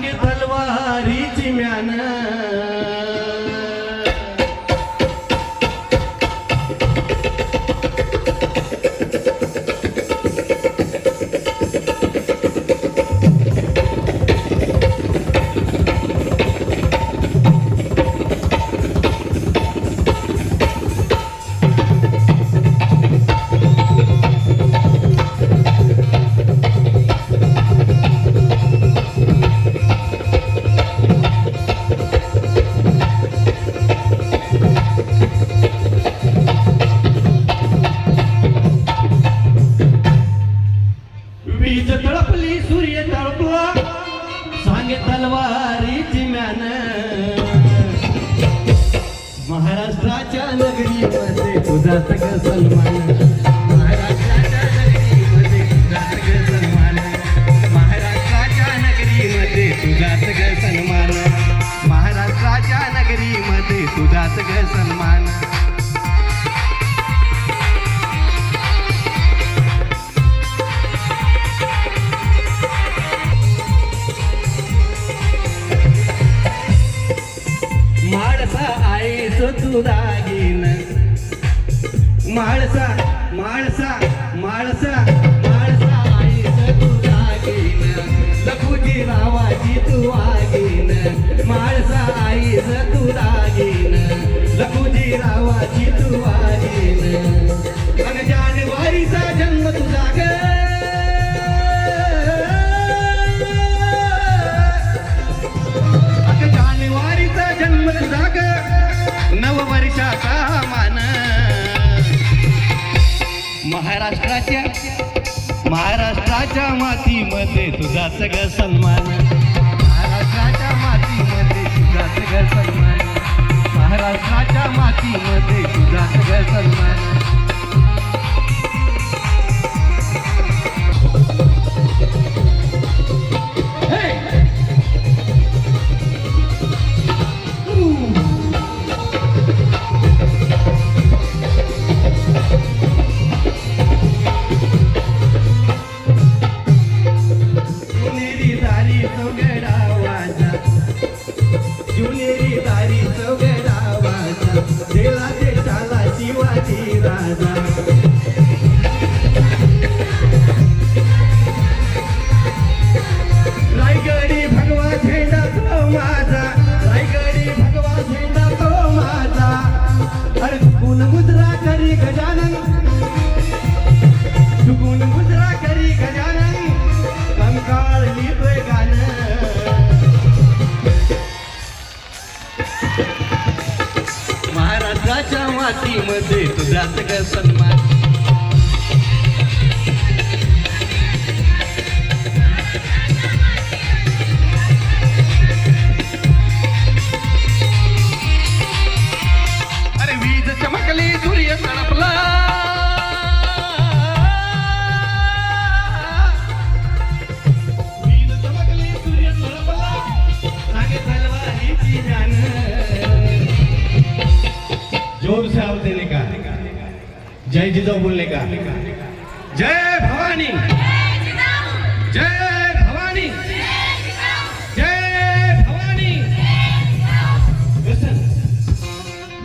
सांगे तलवारीची म्यान वीज तळपली सूर्य तळपला सांगे तलवारीची म्यान महाराष्ट्राच्या नगरीमध्ये तुझाच ग सन्मान महाराष्ट्राच्या नगरीमध्ये तुझाच ग सन्मान महाराष्ट्राच्या नगरीमध्ये तुझाच ग सन्मान महाराष्ट्राच्या नगरीमध्ये तुझाच ग सन्मान माळसा आईस तू दागीन माळसा माळसा माळसा माळसा आईस तू दागीन लखुजी रावाची तू आगीन माळसा आईस तू दागीन लखुजी रावाची तू आगीन अन जानेवारीचा जन्म तुझा ग जानेवारीचा जन्म तुझा ग नववर्षाचा मान महाराष्ट्राच्या मातीमध्ये तुझाच ग सन्मान महाराष्ट्राच्या मातीमध्ये तुझाच ग सन्मान महाराष्ट्राच्या मातीमध्ये तुझाच ग सन्मान जुनेरी दारी चौघडा वाजा देला देशाला शिवाजी राजा रायगडी भगवा झेंडा तो माझा रायगडी भगवा झेंडा तो माझा अरे चुकून मुद्रा करी गजानन चुकून मुद्रा करी गजानन कंकाळ लिहितोय गाणं महाराष्ट्राच्या मातीमध्ये तुझाच ग सन्मान अरे वीज चमकली सूर्य तळपला वीज चमकली सूर्य तळपला सांगे तलवारीची ज्ञान जोर से आप देने का जय जिजाऊ बोलने का जय भवानी जय भवानी जय भवानी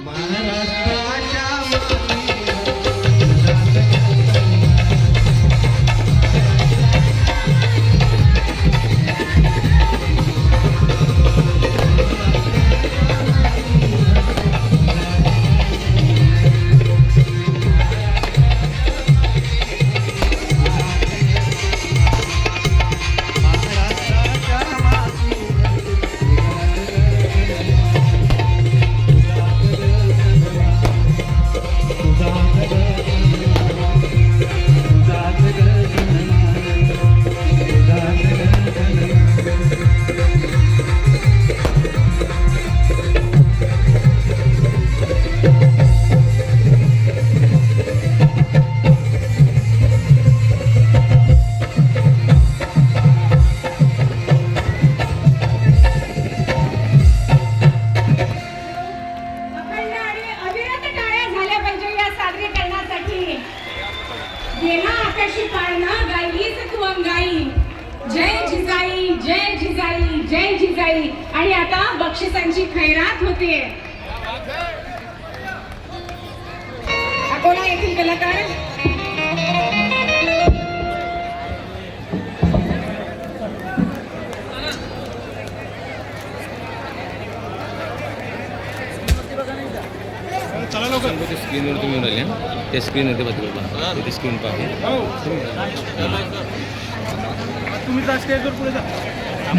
महाराष्ट्राच्या जय जिजाई, जय जिजाई, जय जिजाई. आणि आता बक्षिसांची खैरात होतीये. अकोला येथील कलाकार स्क्रीनवर तुम्ही राहिले त्या स्क्रीनवरती बघा तिथे स्क्रीन पाहिजे.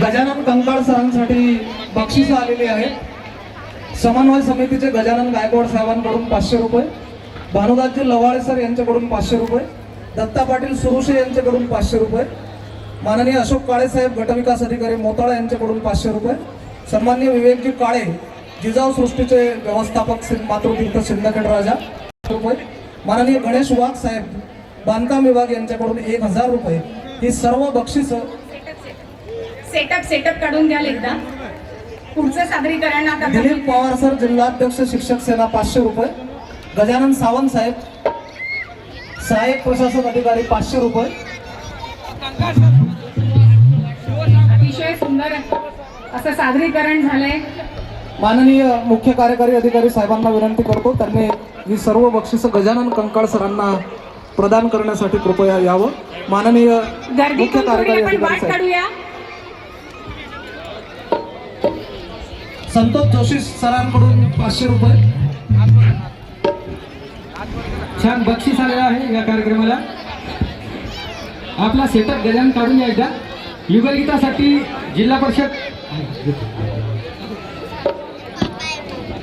गजानन कंकाळ सरांसाठी बक्षीस आलेली आहेत. समन्वय समितीचे गजानन गायकवाड साहेबांकडून 500 रुपये, भानुदासजी लवाळे सर यांच्याकडून 500 रुपये, दत्ता पाटील सुरुशे यांच्याकडून 500 रुपये, माननीय अशोक काळे साहेब गटविकास अधिकारी मोताळा यांच्याकडून 500 रुपये, सन्माननीय विवेकजी काळे जिजाऊ सृष्टीचे व्यवस्थापक श्री मातृतीर्थ सिंदखेड राजा रुपये, माननीय गणेश वाघ साहेब बांधकाम विभाग यांच्याकडून 1000 रुपये. ही सर्व बक्षीस सेटअप काढून द्याल एकदा. पुढचं सादरीकरण आता दिलीप पवार सर जिल्हाध्यक्ष शिक्षक सेना 500 रुपये, गजानन सावंत साहेब सहाय्यक प्रशासक अधिकारी 500 रुपये. अतिशय सुंदर असं सादरीकरण झालंय. माननीय मुख्य कार्यकारी अधिकारी साहेबांना विनंती करतो त्यांनी ही सर्व बक्षिसं गजानन कंकाळ सरांना प्रदान करण्यासाठी कृपया यावं. माननीय गर्दी मुख्य करून कार्यकारी आपण अधिकारी वाट साहेब काढूया. संतोष जोशी सरांकडून 500 रुपये. छान बक्षीस आलेलं आहे या कार्यक्रमाला. आपला सेटअप गजानन काढून या एकदा. युगलगीतासाठी जिल्हा परिषद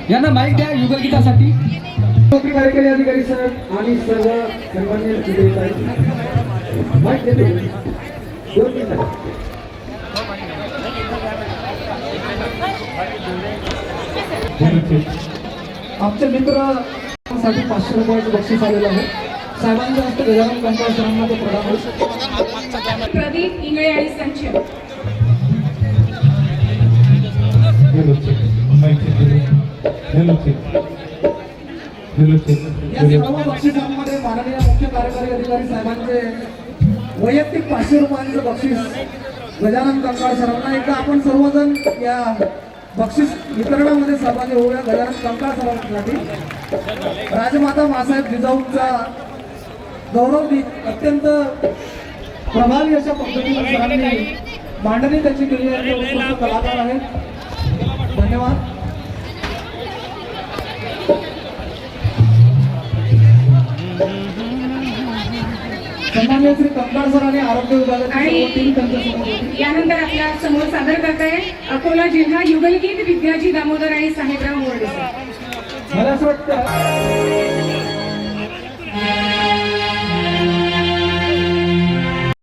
यांना माईक द्या. युगलगीतासाठी मुख्य कार्यकारी अधिकारी साहेब आणि सर्व सन्मान्य अधिकारी माईक देते. 2 मिनिटं. आमचे मित्र साठी 500 रुपयाचं बक्षीस आलेलं आहे. साहेबांच्या हस्ते गजानन कंकाळ सरांना ते प्रदान होईल. प्रदीप इंगळे आणि संच. या सर्व बक्षिसांमध्ये माननीय मुख्य कार्यकारी अधिकारी साहेबांचे वैयक्तिक 500 रुपयांचं बक्षीस गजानन कंकाळ सरांना. एकदा आपण सर्वजण या बक्षीस वितरणामध्ये सहभागी होऊया. गजानन कंकाळ सरांसाठी राजमाता मासाहेब जिजाऊंचा गौरव गीत अत्यंत प्रभावी अशा पद्धतीने सरांनी मांडणी त्याची केली आहे. उत्कृष्ट कलाकार आहेत. धन्यवाद. सन्माननीय श्री कंकाळ सर आणि आरोग्य विभागाची सर्व टीम त्यांच्यासमोर होती. यानंतर आपल्या समोर सादर करताय अकोला जिल्हा युगलगीत विद्याजी दामोदर आणि साहेबराव मोरडे. मला असं वाटतं